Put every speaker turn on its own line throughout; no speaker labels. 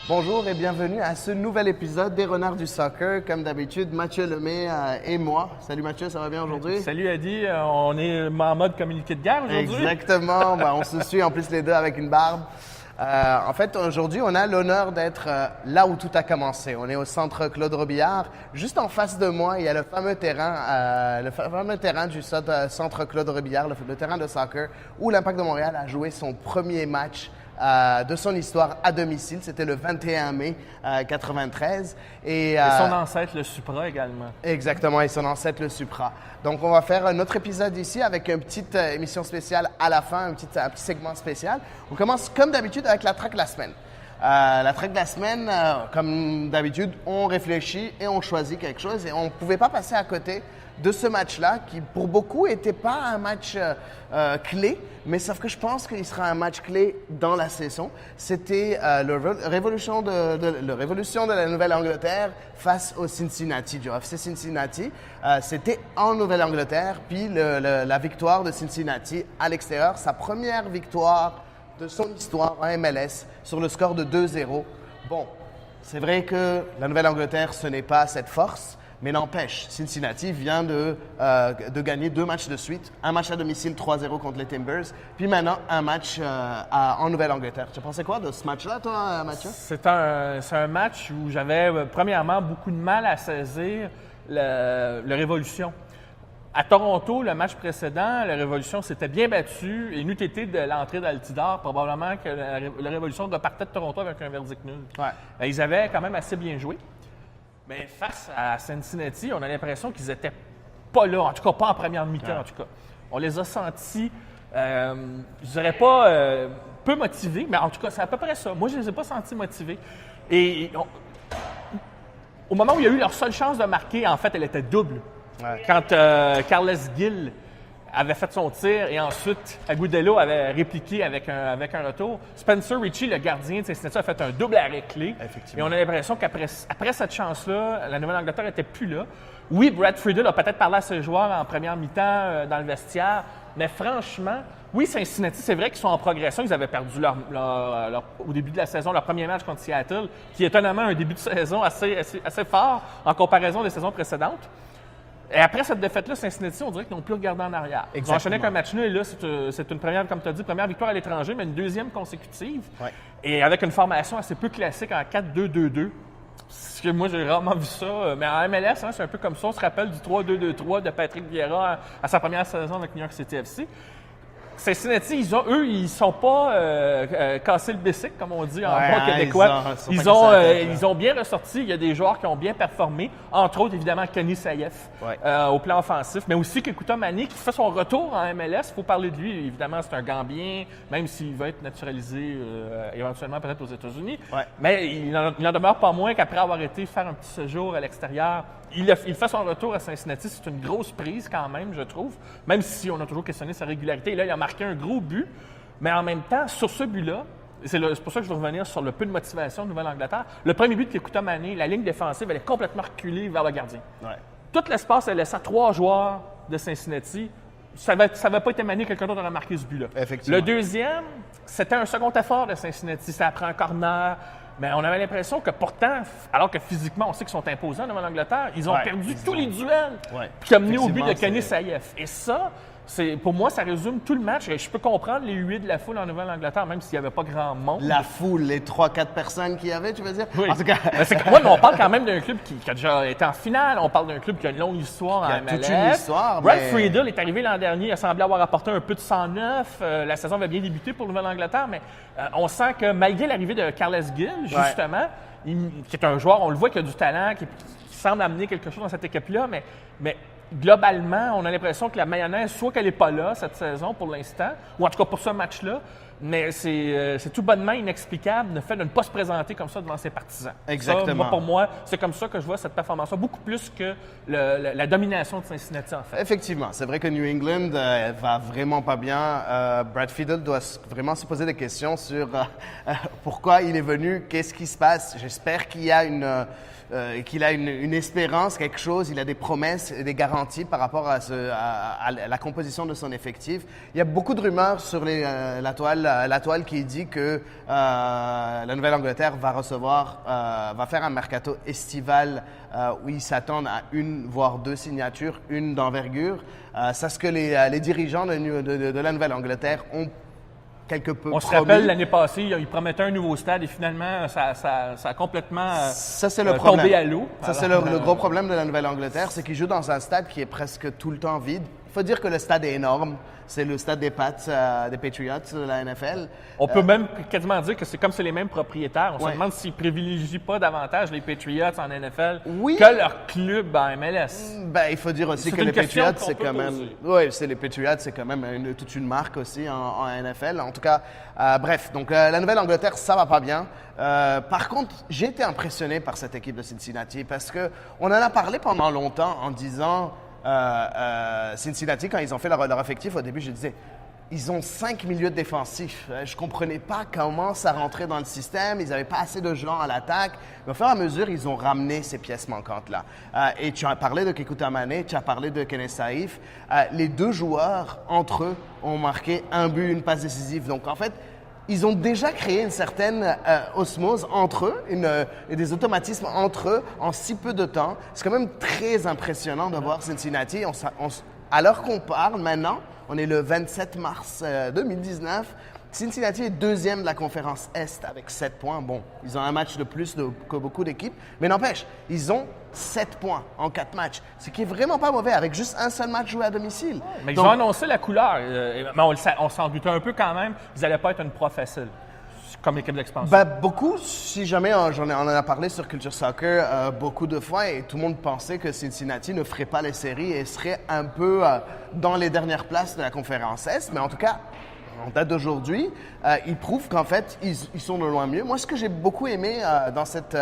Bonjour et bienvenue à ce nouvel épisode des Renards du Soccer. Comme d'habitude, Mathieu Lemay et moi. Salut Mathieu, ça va bien aujourd'hui?
Salut Adi, on est en mode communiqué de guerre aujourd'hui.
Exactement, on se suit en plus les deux avec une barbe. En fait, aujourd'hui, on a l'honneur d'être là où tout a commencé. On est au centre Claude Robillard. Juste en face de moi, il y a le fameux terrain du centre Claude Robillard, le terrain de soccer, où l'Impact de Montréal a joué son premier match de son histoire à domicile. C'était le 21 mai 93.
Et son ancêtre, le Supra, également.
Exactement, et son ancêtre, le Supra. Donc, on va faire notre épisode ici avec une petite émission spéciale à la fin, un petit segment spécial. On commence comme d'habitude avec la track de la semaine. La track de la semaine, comme d'habitude, on réfléchit et on choisit quelque chose. Et on ne pouvait pas passer à côté de ce match-là, qui pour beaucoup n'était pas un match clé, mais sauf que je pense qu'il sera un match clé dans la saison. C'était la révolution de la Nouvelle-Angleterre face au Cincinnati, du FC Cincinnati. C'était en Nouvelle-Angleterre, puis la victoire de Cincinnati à l'extérieur, sa première victoire de son histoire en MLS sur le score de 2-0. Bon, c'est vrai que la Nouvelle-Angleterre, ce n'est pas cette force, mais n'empêche, Cincinnati vient de gagner 2 matchs de suite. Un match à domicile 3-0 contre les Timbers, puis maintenant un match en Nouvelle-Angleterre. Tu pensais quoi de ce match-là, toi, Mathieu?
C'est un match où j'avais, premièrement, beaucoup de mal à saisir la Révolution. À Toronto, le match précédent, la Révolution s'était bien battue et n'eût été de l'entrée d'Altidar, probablement que la Révolution repartait de Toronto avec un verdict nul.
Ouais.
Ils avaient quand même assez bien joué. Mais face à Cincinnati, on a l'impression qu'ils n'étaient pas là, en tout cas pas en première mi-temps. En tout cas, on les a sentis, je dirais pas peu motivés, mais en tout cas, c'est à peu près ça. Moi, je ne les ai pas sentis motivés. Et au moment où il y a eu leur seule chance de marquer, en fait, elle était double.
Ouais.
Quand Carles Gil avait fait son tir et ensuite Agudelo avait répliqué avec un retour. Spencer Richey, le gardien de Cincinnati, a fait un double arrêt clé. Et on a l'impression qu'après cette chance-là, la Nouvelle-Angleterre n'était plus là. Oui, Brad Friedel a peut-être parlé à ses joueurs en première mi-temps dans le vestiaire, mais franchement, oui, Cincinnati, c'est vrai qu'ils sont en progression. Ils avaient perdu au début de la saison leur premier match contre Seattle, qui est étonnamment un début de saison assez fort en comparaison des saisons précédentes. Et après cette défaite-là, Cincinnati, on dirait qu'ils n'ont plus regardé en arrière.
Exactement.
Ils ont enchaîné qu'un match nul et là, c'est une première, comme tu as dit, première victoire à l'étranger, mais une deuxième consécutive.
Ouais.
Et avec une formation assez peu classique en 4-2-2-2. Parce que moi, j'ai rarement vu ça. Mais en MLS, c'est un peu comme ça. On se rappelle du 3-2-2-3 de Patrick Vieira à sa première saison avec New York City FC. Cincinnati, ils sont pas cassés le bicycle, comme on dit en bon québécois. Ils ont bien ressorti. Il y a des joueurs qui ont bien performé, entre autres, évidemment, Kenny Saïef au plan offensif, mais aussi Kekuta Manneh qui fait son retour en MLS. Il faut parler de lui. Évidemment, c'est un Gambien, même s'il va être naturalisé éventuellement peut-être aux États-Unis.
Ouais.
Mais il n'en demeure pas moins qu'après avoir été faire un petit séjour à l'extérieur, il fait son retour à Cincinnati. C'est une grosse prise quand même, je trouve, même si on a toujours questionné sa régularité. Et là, il a marqué un gros but, mais en même temps, sur ce but-là, c'est pour ça que je veux revenir sur le peu de motivation de Nouvelle-Angleterre. Le premier but de Kekuta Manneh, la ligne défensive, elle est complètement reculée vers le gardien.
Ouais.
Tout l'espace est laissé à 3 joueurs de Cincinnati. Ça n'avait pas été Manneh, quelqu'un d'autre aurait marqué ce but-là.
Effectivement.
Le deuxième, c'était un second effort de Cincinnati. Ça prend un corner. Mais on avait l'impression que pourtant, alors que physiquement, on sait qu'ils sont imposants devant l'Angleterre, ils ont perdu tous les duels qui ont mené au but de Kenny Saïef. Et ça, pour moi, ça résume tout le match. Je peux comprendre les huées de la foule en Nouvelle-Angleterre, même s'il n'y avait pas grand monde.
La foule, les 3-4 personnes qu'il y avait, tu veux dire?
Oui.
En tout cas,
mais on parle quand même d'un club qui a déjà été en finale. On parle d'un club qui a une longue histoire en MLS.
toute une histoire.
Brad Friedel est arrivé l'an dernier. Il a semblé avoir apporté un peu de 109. La saison avait bien débuté pour Nouvelle-Angleterre, mais on sent que malgré l'arrivée de Carles Gil, justement, qui est un joueur, on le voit, qui a du talent, qui semble amener quelque chose dans cette équipe-là, mais globalement, on a l'impression que la mayonnaise, soit qu'elle n'est pas là cette saison pour l'instant, ou en tout cas pour ce match-là, mais c'est tout bonnement inexplicable le fait de ne pas se présenter comme ça devant ses partisans.
Exactement.
Ça, pour moi, c'est comme ça que je vois cette performance-là, beaucoup plus que la domination de Cincinnati, en fait.
Effectivement, c'est vrai que New England va vraiment pas bien. Brad Friedel doit vraiment se poser des questions sur pourquoi il est venu, qu'est-ce qui se passe. J'espère qu'il y a une espérance, quelque chose, il a des promesses et des garanties par rapport à la composition de son effectif. Il y a beaucoup de rumeurs sur la toile la toile qui dit que la Nouvelle-Angleterre va faire un mercato estival où ils s'attendent à une voire deux signatures, une d'envergure. C'est ce que les dirigeants de la Nouvelle-Angleterre ont quelque peu
On se rappelle l'année passée, ils promettaient un nouveau stade et finalement, ça a complètement tombé à l'eau.
Ça, c'est le gros problème de la Nouvelle-Angleterre, c'est qu'ils jouent dans un stade qui est presque tout le temps vide. Il faut dire que le stade est énorme. C'est le stade des Pats, des Patriots de la NFL.
On peut même quasiment dire que c'est comme c'est les mêmes propriétaires. On se
Ouais.
demande s'ils privilégient pas davantage les Patriots en NFL
Oui.
que leur club en MLS.
Ben, il faut dire aussi
C'est
que
une
les
question
Patriots,
qu'on
c'est
peut
quand même.
poser.
Oui, c'est les Patriots, c'est quand même toute une marque aussi en NFL. En tout cas, bref. Donc, la Nouvelle-Angleterre, ça va pas bien. Par contre, j'ai été impressionné par cette équipe de Cincinnati parce que on en a parlé pendant longtemps en disant Cincinnati, quand ils ont fait leur effectif, au début, je disais. Ils ont 5 milieux défensifs. Je ne comprenais pas comment ça rentrait dans le système. Ils n'avaient pas assez de gens à l'attaque. Mais au fur et à mesure, ils ont ramené ces pièces manquantes-là. Et tu as parlé de Kekuta Mane, tu as parlé de Kenneth Saïf. Les deux joueurs, entre eux, ont marqué un but, une passe décisive. Donc, en fait, ils ont déjà créé une certaine osmose entre eux, et des automatismes entre eux en si peu de temps. C'est quand même très impressionnant de voir Cincinnati. À l'heure qu'on parle maintenant, on est le 27 mars 2019. Cincinnati est deuxième de la conférence Est avec 7 points. Bon, ils ont un match de plus que beaucoup d'équipes, mais n'empêche, ils ont 7 points en 4 matchs, ce qui est vraiment pas mauvais avec juste un seul match joué à domicile.
Mais
Donc,
ils ont annoncé la couleur. Mais on s'en doutait un peu quand même. Ils n'allaient pas être une proie facile comme équipe d'expansion.
ben, beaucoup, si jamais on en a parlé sur Culture Soccer beaucoup de fois et tout le monde pensait que Cincinnati ne ferait pas les séries et serait un peu dans les dernières places de la conférence Est. Mais en tout cas, en date d'aujourd'hui, ils prouvent qu'en fait, ils sont de loin mieux. Moi, ce que j'ai beaucoup aimé dans cette...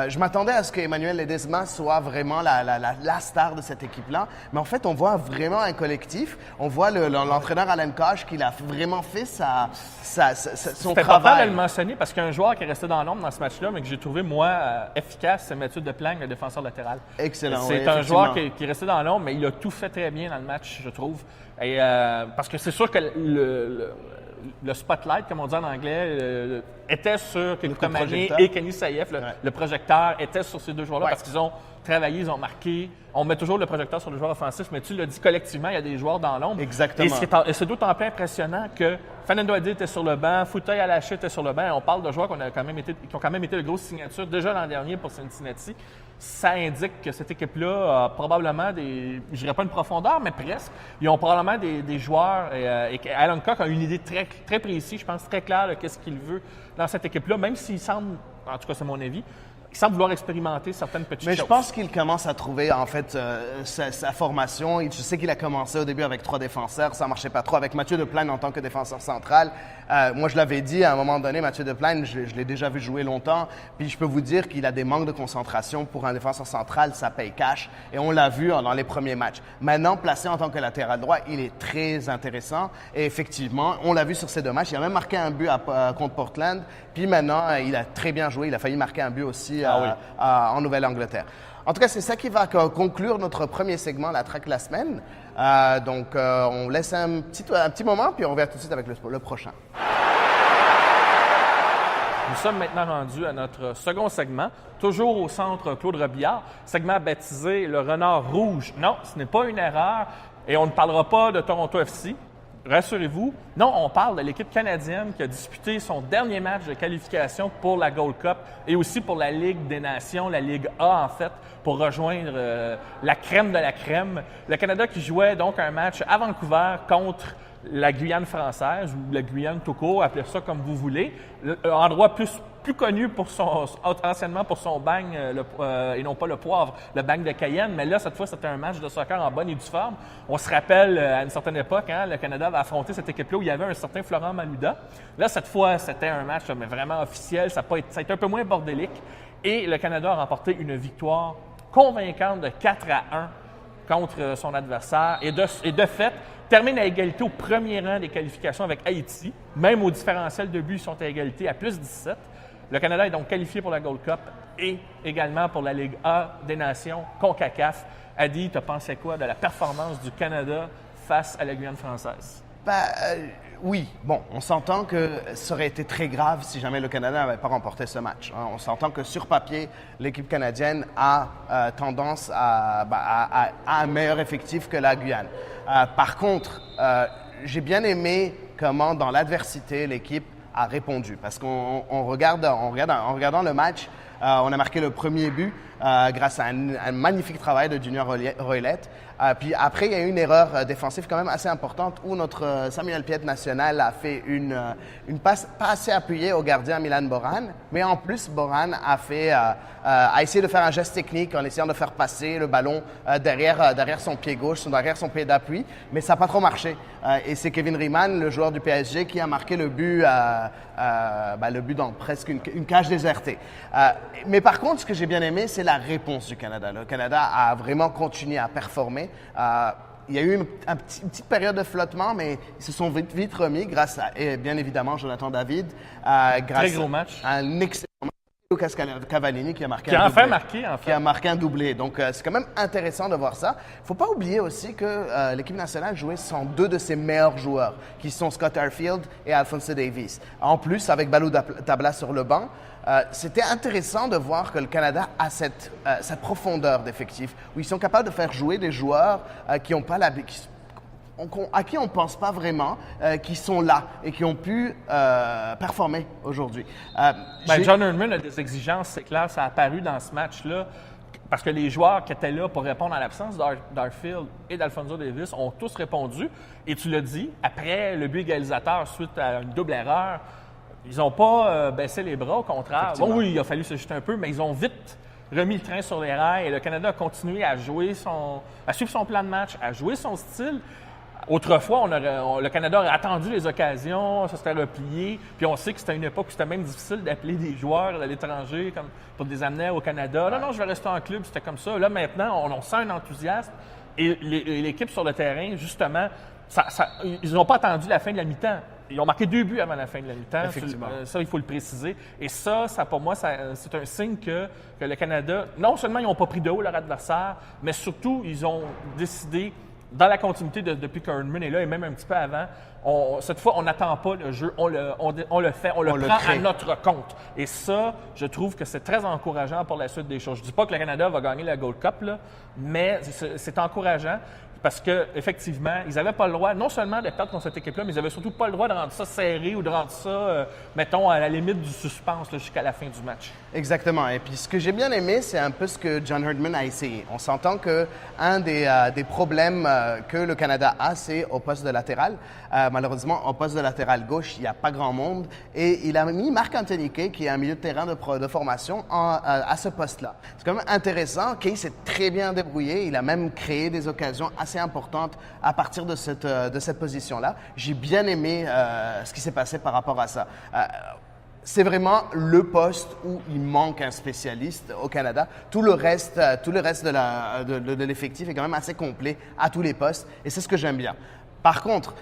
je m'attendais à ce qu'Emmanuel Ledesma soit vraiment la star de cette équipe-là. Mais en fait, on voit vraiment un collectif. On voit l'entraîneur Alan Koch qui a vraiment fait son
C'était
travail.
pas mal de le mentionner parce qu'il y a un joueur qui est resté dans l'ombre dans ce match-là, mais que j'ai trouvé, moi, efficace, c'est Mathieu Deplagne, le défenseur latéral.
Excellent,
C'est
oui,
un joueur
effectivement.
qui est resté dans l'ombre, mais il a tout fait très bien dans le match, je trouve. Et, parce que c'est sûr que le spotlight, comme on dit en anglais, était sur Kekuta Mane
projecteur.
et Kenny Saïf.
Ouais.
Le projecteur était sur ces deux joueurs-là
Ouais.
parce qu'ils ont travaillé, ils ont marqué. On met toujours le projecteur sur le joueur offensif, mais tu l'as dit collectivement, il y a des joueurs dans l'ombre.
Exactement.
Et c'est d'autant plus impressionnant que Fernando Adi était sur le banc, Foutaï Alaché était sur le banc. On parle de joueurs qui ont quand même été de grosses signatures déjà l'an dernier pour Cincinnati. Ça indique que cette équipe-là a probablement je dirais pas une profondeur, mais presque. Ils ont probablement des joueurs et Alan Koch a une idée très, très précise, je pense très claire de qu'est-ce qu'il veut dans cette équipe-là, même s'il semble, en tout cas c'est mon avis, il semble vouloir expérimenter certaines petites
Mais
choses.
je pense qu'il commence à trouver, en fait, sa formation. Je sais qu'il a commencé au début avec 3 défenseurs. Ça ne marchait pas trop avec Mathieu Deplagne en tant que défenseur central. Moi, je l'avais dit à un moment donné, Mathieu Deplagne, je l'ai déjà vu jouer longtemps. Puis je peux vous dire qu'il a des manques de concentration. Pour un défenseur central, ça paye cash. Et on l'a vu dans les premiers matchs. Maintenant, placé en tant que latéral droit, il est très intéressant. Et effectivement, on l'a vu sur ces 2 matchs. Il a même marqué un but contre Portland. Puis maintenant, il a très bien joué. Il a failli marquer un but aussi en Nouvelle-Angleterre. En tout cas, c'est ça qui va conclure notre premier segment, la track de la semaine. Donc, on laisse un petit moment, puis on revient tout de suite avec le prochain.
Nous sommes maintenant rendus à notre second segment, toujours au centre Claude Robillard, segment baptisé le Renard Rouge. Non, ce n'est pas une erreur et on ne parlera pas de Toronto FC. Rassurez-vous. Non, on parle de l'équipe canadienne qui a disputé son dernier match de qualification pour la Gold Cup et aussi pour la Ligue des Nations, la Ligue A en fait, pour rejoindre la crème de la crème. Le Canada qui jouait donc un match à Vancouver contre la Guyane française ou la Guyane tout court, appelez ça comme vous voulez. Endroit plus connu anciennement pour son bang et non pas le poivre, le bang de Cayenne. Mais là, cette fois, c'était un match de soccer en bonne et due forme. On se rappelle, à une certaine époque, le Canada avait affronté cette équipe-là où il y avait un certain Florent Malouda. Là, cette fois, c'était un match mais vraiment officiel. Ça a été un peu moins bordélique. Et le Canada a remporté une victoire convaincante de 4-1 contre son adversaire. Et de fait, termine à égalité au premier rang des qualifications avec Haïti. Même au différentiel de buts, ils sont à égalité à plus 17. Le Canada est donc qualifié pour la Gold Cup et également pour la Ligue A des Nations CONCACAF. Adi, tu as pensé quoi de la performance du Canada face à la Guyane française?
Oui, bon, on s'entend que ça aurait été très grave si jamais le Canada n'avait pas remporté ce match. Hein. On s'entend que sur papier, l'équipe canadienne a tendance à un meilleur effectif que la Guyane. Par contre, j'ai bien aimé comment dans l'adversité l'équipe a répondu. Parce en regardant le match, on a marqué le premier but grâce à un magnifique travail de Junior Roylett. Puis après, il y a eu une erreur défensive quand même assez importante où notre Samuel Piette national a fait une passe pas assez appuyée au gardien Milan Boran. Mais en plus, Boran a essayé de faire un geste technique en essayant de faire passer le ballon derrière son pied gauche, derrière son pied d'appui. Mais ça n'a pas trop marché. Et c'est Kevin Riemann, le joueur du PSG, qui a marqué le but dans presque une cage désertée. Mais par contre, ce que j'ai bien aimé, c'est la réponse du Canada. Le Canada a vraiment continué à performer. Il y a eu une petite période de flottement, mais ils se sont vite remis grâce à, et bien évidemment, Jonathan David.
Très gros match.
À un excellent match. Lucas Cavallini qui a marqué
Qui
a marqué un doublé. Donc, c'est quand même intéressant de voir ça. Il ne faut pas oublier aussi que l'équipe nationale jouait sans deux de ses meilleurs joueurs, qui sont Scott Arfield et Alphonso Davies. En plus, avec Balou Tabla sur le banc, c'était intéressant de voir que le Canada a cette profondeur d'effectif, où ils sont capables de faire jouer des joueurs qui n'ont pas à qui on ne pense pas vraiment, qui sont là et qui ont pu performer aujourd'hui.
John Herdman a des exigences, c'est clair, ça a apparu dans ce match-là, parce que les joueurs qui étaient là pour répondre à l'absence d'Arfield et d'Alphonso Davies ont tous répondu. Et tu l'as dit, après le but égalisateur suite à une double erreur, ils n'ont pas baissé les bras, au contraire. Bon, oui, il a fallu s'ajuster un peu, mais ils ont vite remis le train sur les rails et le Canada a continué à suivre son plan de match, à jouer son style. Autrefois, le Canada aurait attendu les occasions, ça s'était replié. Puis on sait que c'était une époque où c'était même difficile d'appeler des joueurs de l'étranger comme pour les amener au Canada. Non, je vais rester en club, c'était comme ça. Là, maintenant, on sent un enthousiasme. Et l'équipe sur le terrain, justement, ils n'ont pas attendu la fin de la mi-temps. Ils ont marqué 2 buts avant la fin de la mi-temps.
Effectivement.
Ça, il faut le préciser. Et ça pour moi, c'est un signe que le Canada, non seulement ils n'ont pas pris de haut leur adversaire, mais surtout, ils ont décidé, dans la continuité depuis qu'Herdman est là, et même un petit peu avant, cette fois, on n'attend pas le jeu, on le fait, on le prend à notre compte. Et ça, je trouve que c'est très encourageant pour la suite des choses. Je ne dis pas que le Canada va gagner la Gold Cup, là, mais c'est encourageant. Parce qu'effectivement, ils n'avaient pas le droit, non seulement de perdre contre cette équipe-là, mais ils n'avaient surtout pas le droit de rendre ça serré ou de rendre ça, mettons, à la limite du suspense jusqu'à la fin du match.
Exactement. Et puis, ce que j'ai bien aimé, c'est un peu ce que John Herdman a essayé. On s'entend qu'un des problèmes que le Canada a, c'est au poste de latéral. Malheureusement, au poste de latéral gauche, il n'y a pas grand monde. Et il a mis Marc-Anthony Kaye, qui est un milieu de terrain de formation, à ce poste-là. C'est quand même intéressant. Kaye s'est très bien débrouillé. Il a même créé des occasions assez importante à partir de cette position-là. J'ai bien aimé ce qui s'est passé par rapport à ça. C'est vraiment le poste où il manque un spécialiste au Canada. Tout le reste de l'effectif est quand même assez complet à tous les postes et c'est ce que j'aime bien. Par contre,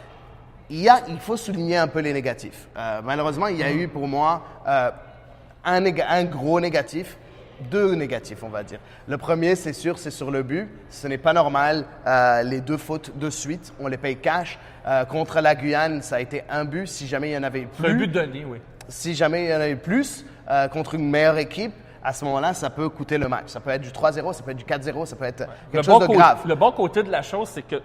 il faut souligner un peu les négatifs. Malheureusement, il y a eu pour moi un gros négatif. 2 négatifs, on va dire. Le premier, c'est sûr, c'est sur le but. Ce n'est pas normal. Les 2 fautes de suite, on les paye cash. Contre la Guyane, ça a été 1 but. Si jamais il y en avait plus...
Un but donné, oui.
Si jamais il y en avait plus, contre une meilleure équipe, à ce moment-là, ça peut coûter le match. Ça peut être du 3-0, ça peut être du 4-0, ça peut être quelque chose de grave.
Le bon côté de la chose, c'est que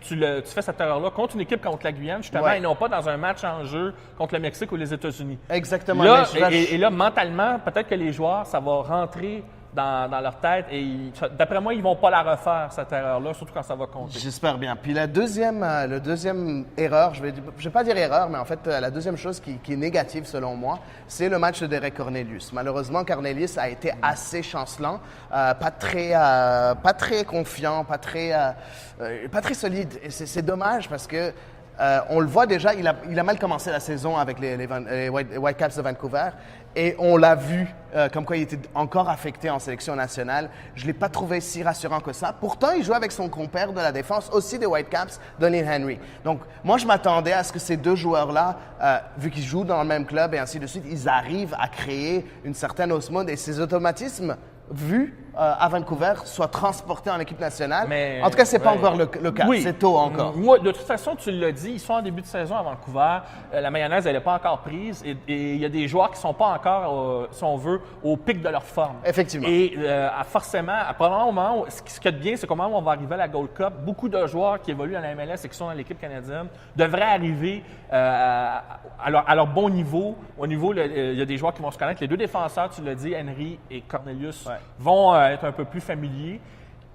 tu fais cette erreur-là contre une équipe contre la Guyane, justement, et non pas dans un match en jeu contre le Mexique ou les États-Unis.
Exactement.
Là, et là, mentalement, peut-être que les joueurs, ça va rentrer dans leur tête et d'après moi, ils ne vont pas la refaire, cette erreur-là, surtout quand ça va compter.
J'espère bien. Puis la deuxième erreur, je vais pas dire erreur, mais en fait, la deuxième chose qui est négative selon moi, c'est le match de Derek Cornelius. Malheureusement, Cornelius a été assez chancelant, pas très confiant, pas très solide. Et c'est dommage parce que on le voit déjà, il a mal commencé la saison avec les Whitecaps de Vancouver et on l'a vu comme quoi il était encore affecté en sélection nationale. Je ne l'ai pas trouvé si rassurant que ça. Pourtant, il joue avec son compère de la défense, aussi des Whitecaps, Donnie Henry. Donc, moi, je m'attendais à ce que ces 2 joueurs-là, vu qu'ils jouent dans le même club et ainsi de suite, ils arrivent à créer une certaine osmose et ces automatismes vus à Vancouver soit transporté en équipe nationale.
Mais,
en tout cas, c'est pas encore le cas.
Oui.
C'est tôt encore.
Moi, de toute façon, tu l'as dit, ils sont en début de saison à Vancouver. La mayonnaise, elle n'est pas encore prise. Et il y a des joueurs qui ne sont pas encore, si on veut, au pic de leur forme.
Effectivement.
Et forcément, probablement au moment où, ce qui est bien, c'est qu'au moment où on va arriver à la Gold Cup, beaucoup de joueurs qui évoluent à la MLS et qui sont dans l'équipe canadienne devraient arriver à leur bon niveau. Au niveau, il y a des joueurs qui vont se connaître. Les deux défenseurs, tu l'as dit, Henry et Cornelius, vont être un peu plus familiers.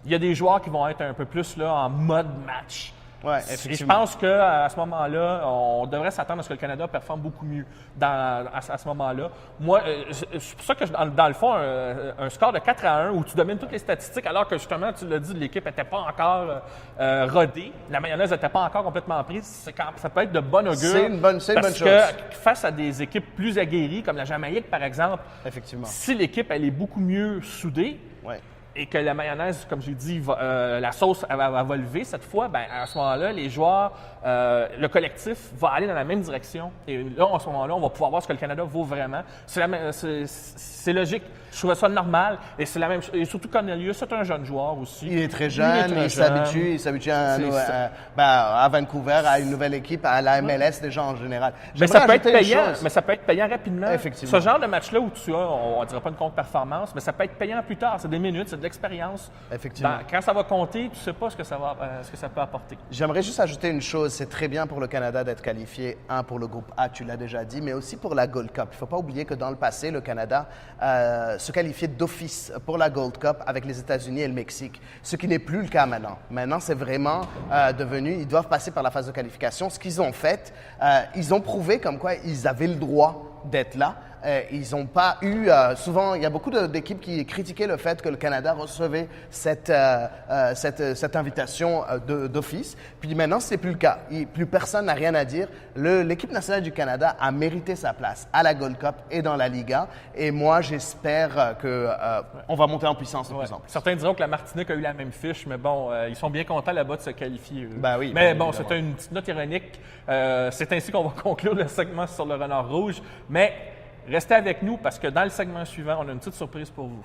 Il y a des joueurs qui vont être un peu plus là, en mode match.
Ouais,
et je pense qu'à ce moment-là, on devrait s'attendre à ce que le Canada performe beaucoup mieux à ce moment-là. Moi, c'est pour ça que, dans le fond, un score de 4-1 où tu domines toutes les statistiques, alors que justement, tu l'as dit, l'équipe n'était pas encore rodée, la mayonnaise n'était pas encore complètement prise, ça peut être de bon augure.
C'est une bonne chose.
Parce que face à des équipes plus aguerries, comme la Jamaïque, par exemple,
effectivement,
si l'équipe elle est beaucoup mieux soudée, et que la mayonnaise, comme j'ai dit, la sauce elle va lever cette fois, bien, à ce moment-là, les joueurs, le collectif va aller dans la même direction. Et là, à ce moment-là, on va pouvoir voir ce que le Canada vaut vraiment. C'est logique. Je trouvais ça normal. Et c'est la même chose. Et surtout, Cornelius, c'est un jeune joueur aussi.
Il est très jeune, il s'habitue à Vancouver, à une nouvelle équipe, à la MLS déjà en général.
Mais ça peut être payant rapidement.
Effectivement.
Ce genre de match-là où tu as, on ne dirait pas une contre-performance, mais ça peut être payant plus tard. C'est des minutes, c'est de l'expérience.
Effectivement.
Quand ça va compter, tu ne sais pas ce que ça peut apporter.
J'aimerais juste ajouter une chose. C'est très bien pour le Canada d'être qualifié, pour le groupe A, tu l'as déjà dit, mais aussi pour la Gold Cup. Il ne faut pas oublier que dans le passé, le Canada se qualifiait d'office pour la Gold Cup avec les États-Unis et le Mexique, ce qui n'est plus le cas maintenant. Maintenant, c'est vraiment devenu, ils doivent passer par la phase de qualification. Ce qu'ils ont fait, ils ont prouvé comme quoi ils avaient le droit d'être là. Ils n'ont pas eu... souvent, il y a beaucoup d'équipes qui critiquaient le fait que le Canada recevait cette invitation d'office. Puis maintenant, ce n'est plus le cas. Plus personne n'a rien à dire. L'équipe nationale du Canada a mérité sa place à la Gold Cup et dans la Liga. Et moi, j'espère qu'on va monter en puissance de plus en plus.
Certains diront que la Martinique a eu la même fiche, mais bon, ils sont bien contents là-bas de se qualifier.
Ben oui,
mais bon, c'était une petite note ironique. C'est ainsi qu'on va conclure le segment sur le renard rouge. Mais restez avec nous parce que dans le segment suivant, on a une petite surprise pour vous.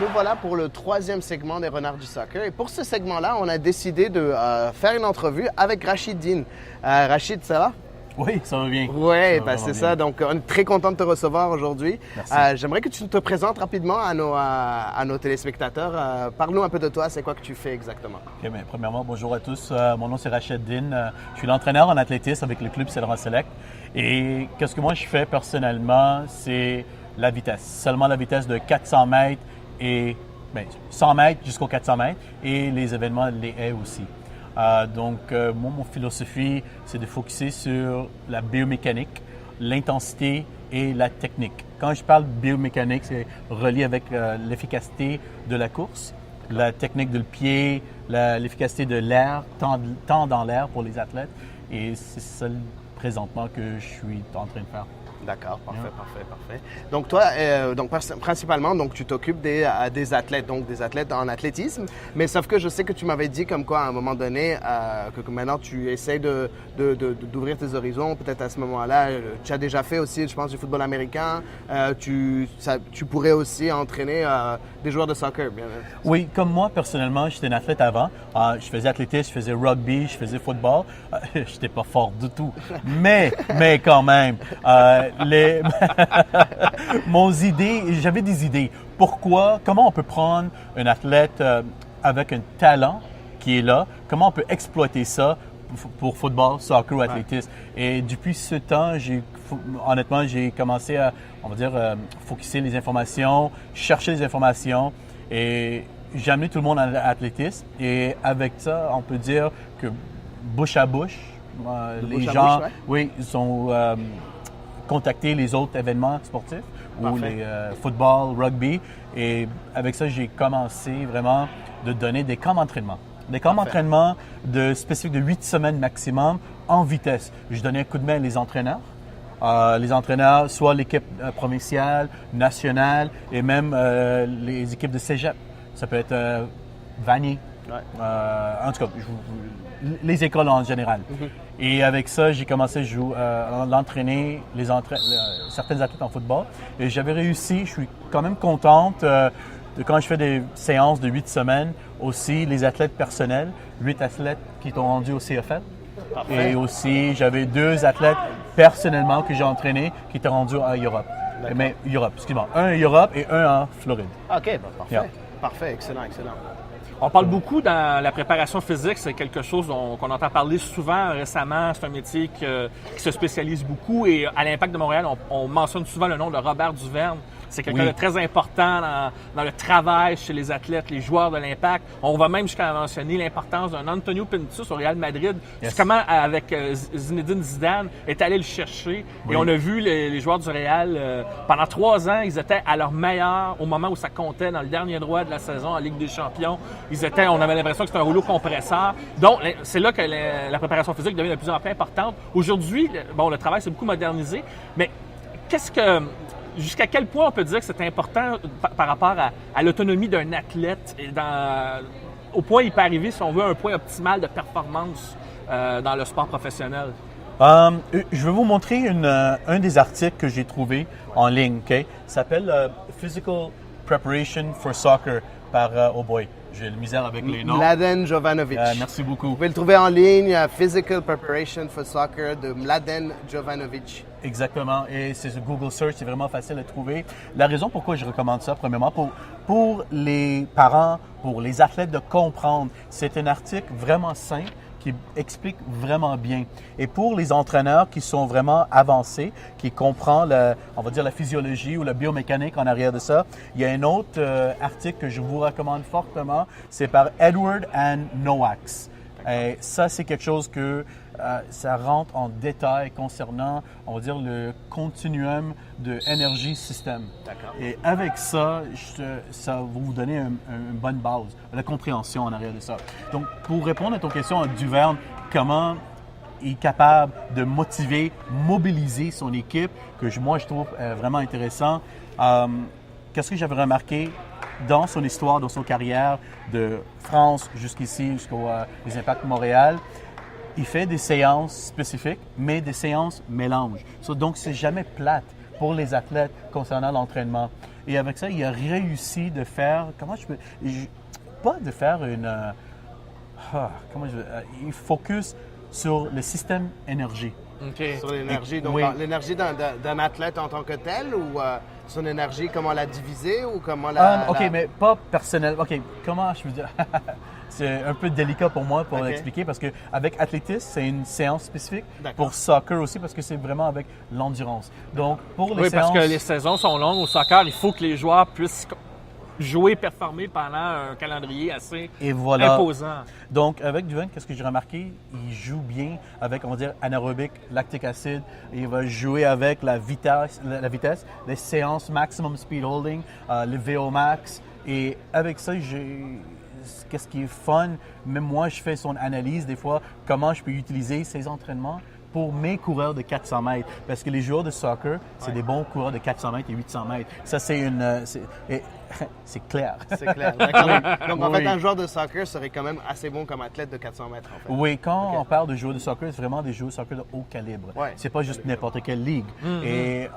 Nous voilà pour le troisième segment des Renards du Soccer. Et pour ce segment-là, on a décidé de faire une entrevue avec Rachid Din. Rachid, ça va?
Oui, ça va bien.
Oui, ben c'est ça. Donc, on est très content de te recevoir aujourd'hui. J'aimerais que tu te présentes rapidement à nos téléspectateurs. Parle-nous un peu de toi. C'est quoi que tu fais exactement?
Okay, bien, premièrement, bonjour à tous. Mon nom, c'est Rachid Din. Je suis l'entraîneur en athlétisme avec le club Cédron Select. Et qu'est-ce que moi, je fais personnellement, c'est la vitesse. Seulement la vitesse de 400 mètres et 100 mètres jusqu'aux 400 mètres et les événements, les haies aussi. Donc, moi, mon philosophie, c'est de focuser sur la biomécanique, l'intensité et la technique. Quand je parle de biomécanique, c'est relié avec l'efficacité de la course, la technique de le pied, l'efficacité de l'air, temps dans l'air pour les athlètes. Et c'est ça présentement que je suis en train de faire.
D'accord, parfait. Donc toi, principalement, donc tu t'occupes des athlètes, donc des athlètes en athlétisme, mais sauf que je sais que tu m'avais dit comme quoi à un moment donné, que maintenant tu essaies d'ouvrir tes horizons, peut-être à ce moment-là, tu as déjà fait aussi, je pense, du football américain, tu pourrais aussi entraîner des joueurs de soccer. Bien.
Oui, comme moi, personnellement, j'étais un athlète avant, je faisais athlétisme, je faisais rugby, je faisais football, je n'étais pas fort du tout, mais quand même, j'avais des idées. Comment on peut prendre un athlète avec un talent qui est là, comment on peut exploiter ça pour football, soccer ou athlétisme. Et depuis ce temps, honnêtement, j'ai commencé à, on va dire, focuser les informations, chercher les informations et j'ai amené tout le monde à l'athlétisme. Et avec ça, on peut dire que bouche à bouche, les gens, ils ont contacté les autres événements sportifs ou les football, rugby. Et avec ça, j'ai commencé vraiment de donner des camps d'entraînement. Des camps d'entraînement spécifiques de 8 semaines maximum en vitesse. Je donnais un coup de main les entraîneurs. Soit l'équipe provinciale, nationale et même les équipes de cégep. Ça peut être Vanier. En tout cas, les écoles en général. Et avec ça, j'ai commencé à l'entraîner certains athlètes en football. Et j'avais réussi, je suis quand même contente de quand je fais des séances de 8 semaines, aussi les athlètes personnels, 8 athlètes qui sont rendus au CFL.
Parfait.
Et aussi, j'avais 2 athlètes personnellement que j'ai entraînés qui étaient rendus à Europe. Mais Europe, excuse-moi. Un à Europe et un en Floride.
OK, ben, parfait.
Yeah.
Parfait, excellent, excellent.
On parle beaucoup dans la préparation physique, c'est quelque chose qu'on entend parler souvent récemment. C'est un métier qui se spécialise beaucoup et à l'Impact de Montréal, on mentionne souvent le nom de Robert Duverne. C'est quelqu'un de très important dans le travail chez les athlètes, les joueurs de l'Impact. On va même jusqu'à mentionner l'importance d'un Antonio Pintus au Real Madrid.
Yes.
Comment, avec Zinedine Zidane, est allé le chercher. Et on a vu les joueurs du Real, pendant 3 ans, ils étaient à leur meilleur au moment où ça comptait dans le dernier droit de la saison en Ligue des Champions. On avait l'impression que c'était un rouleau compresseur. Donc, c'est là que la préparation physique devient de plus en plus importante. Aujourd'hui, le travail s'est beaucoup modernisé, mais jusqu'à quel point on peut dire que c'est important par rapport à l'autonomie d'un athlète et au point où il peut arriver, si on veut, un point optimal de performance dans le sport professionnel?
Je vais vous montrer un des articles que j'ai trouvé en ligne. Okay? Ça s'appelle Physical Preparation for Soccer par, oh boy, j'ai le misère avec les noms.
Mladen Jovanovic.
Merci beaucoup.
Vous pouvez le trouver en ligne, Physical Preparation for Soccer de Mladen Jovanovic.
Exactement. Et c'est sur Google Search, c'est vraiment facile à trouver. La raison pourquoi je recommande ça, premièrement, pour les parents, pour les athlètes de comprendre, c'est un article vraiment simple qui explique vraiment bien. Et pour les entraîneurs qui sont vraiment avancés, qui comprennent, on va dire, la physiologie ou la biomécanique en arrière de ça, il y a un autre article que je vous recommande fortement, c'est par Edward and Noax. Et ça, c'est quelque chose que ça rentre en détail concernant, on va dire, le continuum de énergie système.
D'accord.
Et avec ça, ça va vous donner une bonne base, la compréhension en arrière de ça. Donc, pour répondre à ton question, Duverne, comment il est capable de mobiliser son équipe, que moi, je trouve vraiment intéressant. Qu'est-ce que j'avais remarqué dans son histoire, dans son carrière de France jusqu'ici, jusqu'aux Impacts Montréal? Il fait des séances spécifiques, mais des séances mélanges. Donc, c'est jamais plate pour les athlètes concernant l'entraînement. Et avec ça, il a réussi de faire, pas de faire il focus sur le système énergie.
Okay.
Sur l'énergie, donc
oui.
l'énergie d'un athlète en tant que tel ou son énergie, comment la diviser ou comment
mais pas personnel. OK, comment je veux dire? C'est un peu délicat pour moi pour l'expliquer parce qu'avec athlétisme, c'est une séance spécifique. Pour soccer aussi, parce que c'est vraiment avec l'endurance. Donc, pour les séances...
parce que les saisons sont longues au soccer. Il faut que les joueurs puissent jouer, performer pendant un calendrier assez imposant.
Donc, avec Duverne, qu'est-ce que j'ai remarqué? Il joue bien avec, on va dire, anaérobique, lactic acid. Il va jouer avec la vitesse, les séances maximum speed holding, le VO max. Et avec ça, qu'est-ce qui est fun, même moi, je fais son analyse des fois, comment je peux utiliser ces entraînements pour mes coureurs de 400 mètres. Parce que les joueurs de soccer, c'est des bons coureurs de 400 mètres et 800 mètres. Ça, c'est c'est clair.
C'est clair, d'accord. Donc, en fait, un joueur de soccer serait quand même assez bon comme athlète de 400 mètres, en fait.
Oui, quand on parle de joueurs de soccer, c'est vraiment des joueurs de soccer de haut calibre.
Ouais.
C'est pas juste n'importe quelle ligue. Et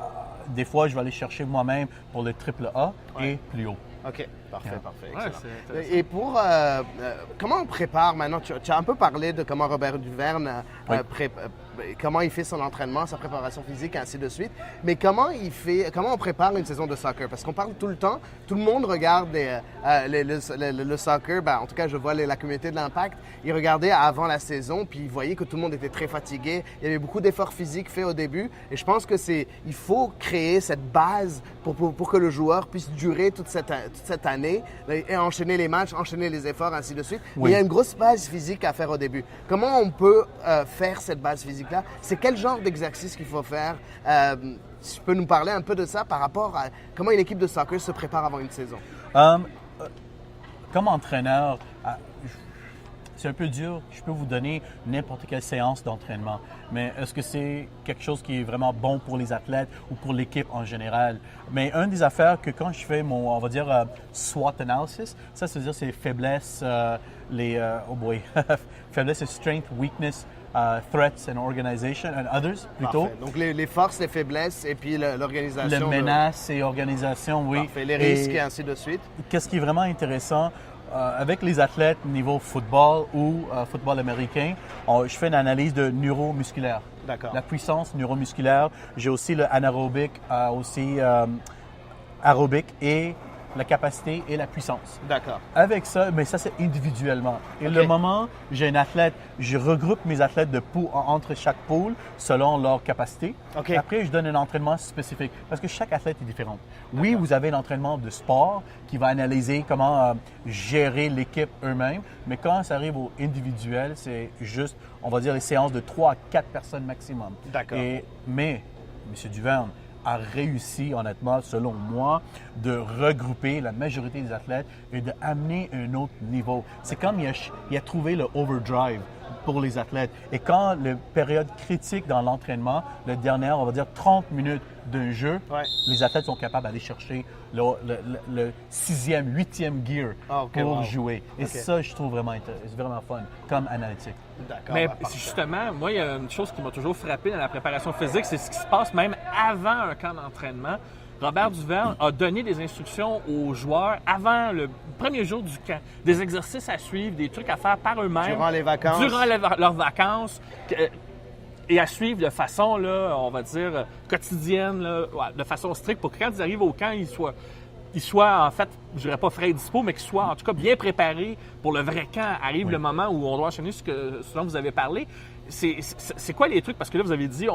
des fois, je vais aller chercher moi-même pour le AAA et plus haut.
OK, parfait, parfait.
Ouais,
et pour comment on prépare maintenant? Tu as un peu parlé de comment Robert Duverne comment il fait son entraînement, sa préparation physique, ainsi de suite. Mais comment on prépare une saison de soccer? Parce qu'on parle tout le temps, tout le monde regarde le soccer. Ben, en tout cas, je vois la communauté de l'Impact. Ils regardaient avant la saison, puis ils voyaient que tout le monde était très fatigué. Il y avait beaucoup d'efforts physiques faits au début. Et je pense que il faut créer cette base pour que le joueur puisse durer toute cette année et enchaîner les matchs, enchaîner les efforts, ainsi de suite. Oui. Mais il y a une grosse base physique à faire au début. Comment on peut faire cette base physique-là? C'est quel genre d'exercice qu'il faut faire? Tu peux nous parler un peu de ça par rapport à comment une équipe de soccer se prépare avant une saison?
Comme entraîneur, c'est un peu dur. Je peux vous donner n'importe quelle séance d'entraînement, mais est-ce que c'est quelque chose qui est vraiment bon pour les athlètes ou pour l'équipe en général? Mais une des affaires que quand je fais mon, on va dire, SWOT analysis, ça veut dire c'est faiblesses, oh boy, faiblesses et strength, weakness, threats and organization and others, plutôt.
Parfait. Donc, les forces, les faiblesses et puis l'organisation.
Les menaces et organisation, oui.
Parfait. Les risques et ainsi de suite.
Qu'est-ce qui est vraiment intéressant, avec les athlètes niveau football ou football américain, je fais une analyse de neuromusculaire.
D'accord.
La puissance neuromusculaire. J'ai aussi le anaérobique, aérobique et la capacité et la puissance.
D'accord.
Avec ça, mais ça, c'est individuellement. Et
OK.
le moment, j'ai un athlète, je regroupe mes athlètes entre chaque pool selon leur capacité.
OK.
Après, je donne un entraînement spécifique parce que chaque athlète est différent. Oui, vous avez l'entraînement de sport qui va analyser comment gérer l'équipe eux-mêmes, mais quand ça arrive au individuel, c'est juste, on va dire, les séances de 3 à 4 personnes maximum.
D'accord.
Mais, M. Duverne a réussi, honnêtement, selon moi, de regrouper la majorité des athlètes et d'amener un autre niveau. C'est comme il a trouvé le overdrive pour les athlètes. Et quand la période critique dans l'entraînement, le dernier, on va dire 30 minutes d'un jeu,
Ouais.
les athlètes sont capables d'aller chercher le 6e, 8e gear pour jouer. Et ça, je trouve vraiment c'est vraiment fun comme analytique.
D'accord.
Mais
Parfait.
justement, moi, il y a une chose qui m'a toujours frappé dans la préparation physique, c'est ce qui se passe même avant un camp d'entraînement. Robert Duverne a donné des instructions aux joueurs avant le premier jour du camp, des exercices à suivre, des trucs à faire par eux-mêmes.
Durant les vacances.
Durant leurs vacances. Et à suivre de façon, là, on va dire, quotidienne, là, de façon stricte, pour que quand ils arrivent au camp, ils soient en fait, je dirais pas frais et dispo, mais qu'ils soient en tout cas bien préparés pour le vrai camp. Arrive le moment où on doit enchaîner ce dont vous avez parlé. C'est quoi les trucs? Parce que là, vous avez dit,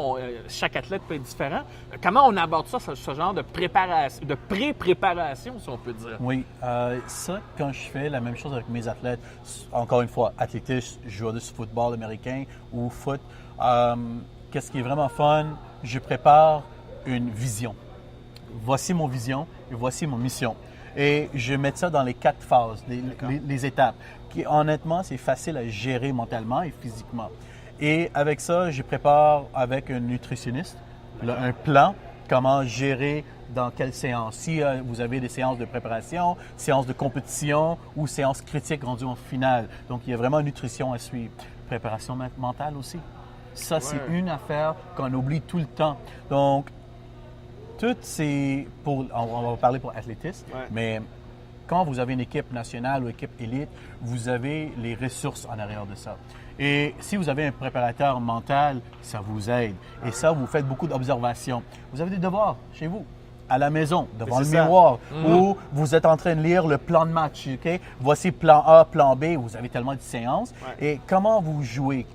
chaque athlète peut être différent. Comment on aborde ça, ce genre de préparation, de pré-préparation, si on peut dire?
Oui, ça, quand je fais la même chose avec mes athlètes, encore une fois, athlétisme, joueur de football américain ou foot, qu'est-ce qui est vraiment fun, je prépare une vision. Voici mon vision et voici mon mission. Et je mets ça dans les 4 phases, les étapes, qui honnêtement, c'est facile à gérer mentalement et physiquement. Et avec ça, je prépare avec un nutritionniste un plan, comment gérer dans quelle séance. Si vous avez des séances de préparation, séances de compétition ou séances critiques rendues en finale. Donc, il y a vraiment une nutrition à suivre. Préparation mentale aussi. Ça, c'est une affaire qu'on oublie tout le temps. Donc, tout c'est pour, on va parler pour athlétisme, mais quand vous avez une équipe nationale ou équipe élite, vous avez les ressources en arrière de ça. Et si vous avez un préparateur mental, ça vous aide. Et ça, vous faites beaucoup d'observations. Vous avez des devoirs chez vous, à la maison, devant le miroir, où vous êtes en train de lire le plan de match. OK? Voici plan A, plan B, vous avez tellement de séances. Et comment vous jouez?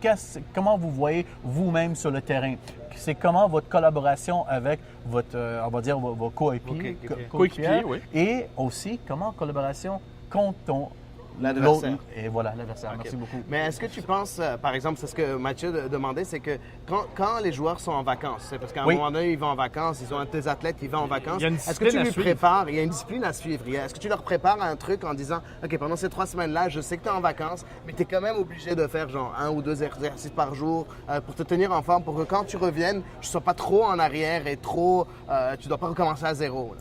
Comment vous voyez vous-même sur le terrain? C'est comment votre collaboration avec votre, on va dire, vos coéquipiers.
Oui.
Et aussi, comment collaboration contre
l'adversaire.
Et voilà, l'adversaire. Merci beaucoup.
Mais est-ce que tu penses, par exemple, c'est ce que Mathieu demandait, c'est que quand les joueurs sont en vacances, c'est parce qu'à un moment donné, ils vont en vacances, ils ont des athlètes qui vont en vacances.
Il y a une
Est-ce que
discipline
tu
à
lui
suivre.
prépares, il y a une discipline à suivre. Est-ce que tu leur prépares un truc en disant, OK, pendant ces 3 semaines-là, je sais que tu es en vacances, mais tu es quand même obligé de faire genre 1 ou 2 exercices par jour pour te tenir en forme, pour que quand tu reviennes, je ne sois pas trop en arrière et trop, tu ne dois pas recommencer à zéro.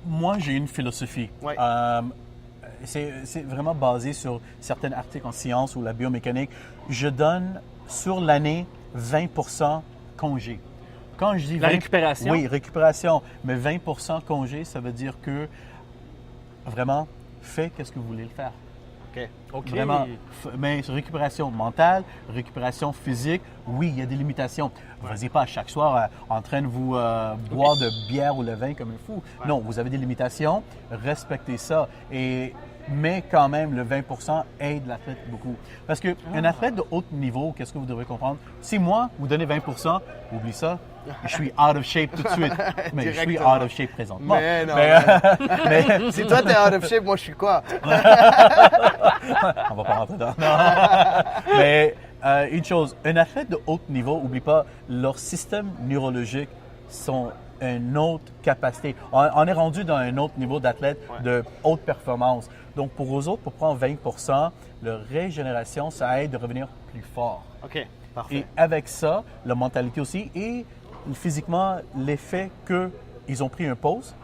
Moi, j'ai une philosophie.
Ouais.
C'est vraiment basé sur certains articles en sciences ou la biomécanique. Je donne sur l'année 20 congé. Quand je dis
La récupération?
Oui, récupération. Mais 20 congé, ça veut dire que vraiment, faites ce que vous voulez le faire.
OK.
Vraiment, mais récupération mentale, récupération physique, oui, il y a des limitations. Vous ne pas à chaque soir en train de vous boire de bière ou de vin comme un fou. Non, vous avez des limitations, respectez ça. Mais quand même, le 20 aide l'athlète beaucoup. Parce qu'un athlète de haut niveau, qu'est-ce que vous devez comprendre? Si moi, vous donnez 20 oublie ça, je suis out of shape tout de suite. Mais je suis out of shape présentement.
Mais non.
Mais
Si toi, tu es out of shape, moi, je suis quoi?
on va pas rentrer dedans. Non. Mais une chose, un athlète de haut niveau, n'oublie pas, leur système neurologique sont une autre capacité. On est rendu dans un autre niveau d'athlète de haute performance. Donc, pour eux autres, pour prendre 20 leur régénération, ça aide à revenir plus fort.
OK, parfait.
Et avec ça, la mentalité aussi et physiquement, l'effet qu'ils ont pris une pause,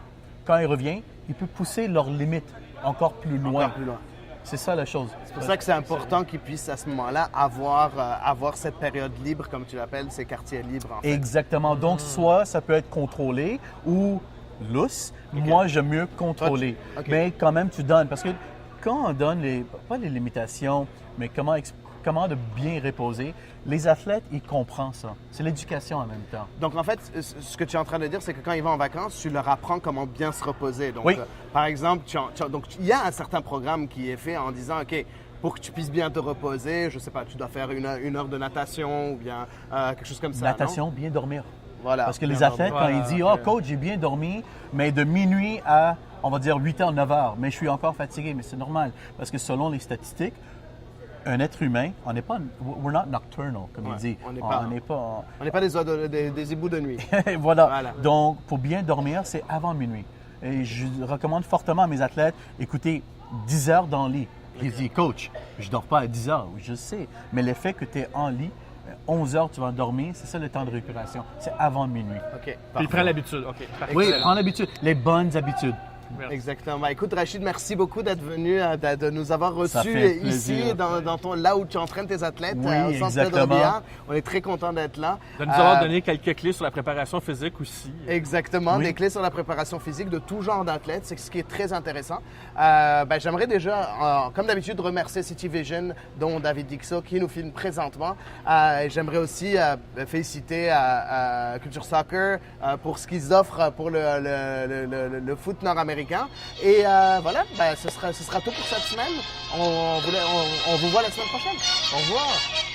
quand ils reviennent, ils peuvent pousser leurs limites encore plus loin.
Encore plus loin.
C'est ça la chose.
C'est pour ça que c'est important qu'ils puissent à ce moment-là avoir cette période libre, comme tu l'appelles, ces quartiers libres. En fait.
Exactement. Donc, soit ça peut être contrôlé ou lousse. Moi, j'aime mieux contrôler.
OK.
Mais quand même, tu donnes. Parce que quand on donne, pas les limitations, mais comment de bien reposer, les athlètes, ils comprennent ça. C'est l'éducation en même temps.
Donc, en fait, ce que tu es en train de dire, c'est que quand ils vont en vacances, tu leur apprends comment bien se reposer. Donc,
Oui.
Par exemple, donc, il y a un certain programme qui est fait en disant, OK, pour que tu puisses bien te reposer, je ne sais pas, tu dois faire une heure de natation ou bien quelque chose comme ça.
Natation,
non?
bien dormir.
Voilà.
Parce que
bien
les athlètes,
dormir.
quand ils disent « Oh, coach, j'ai bien dormi, mais de minuit à, on va dire, 8h, 9h, mais je suis encore fatigué. » Mais c'est normal, parce que selon les statistiques, un être humain, on n'est pas, we're not nocturnal, comme il dit.
On n'est pas des ébouts de nuit.
Voilà. Donc, pour bien dormir, c'est avant minuit. Et je recommande fortement à mes athlètes, écoutez, 10 heures dans le lit. Ils disent, coach, je ne dors pas à 10 heures. Je sais, mais le fait que tu es en lit, 11 heures, tu vas dormir, c'est ça le temps de récupération. C'est avant minuit.
OK.
Puis
parfait.
il prend l'habitude. OK. Parfait.
Oui,
Excellent.
prends l'habitude, les bonnes habitudes.
Merci.
Exactement. Écoute, Rachid, merci beaucoup d'être venu, de nous avoir
Ça
reçus
fait
ici,
plaisir.
là où tu entraînes tes athlètes,
Oui,
au Centre Pedro
exactement.
Biard. On est très content d'être là.
De nous avoir donné quelques clés sur la préparation physique aussi.
Exactement,
Oui.
des clés sur la préparation physique de tout genre d'athlètes, c'est ce qui est très intéressant. J'aimerais déjà, comme d'habitude, remercier City Vision, dont David Dixot, qui nous filme présentement. J'aimerais aussi féliciter Culture Soccer pour ce qu'ils offrent pour le foot nord-américain. Et voilà, ce sera tout pour cette semaine. On vous voit la semaine prochaine. Au revoir.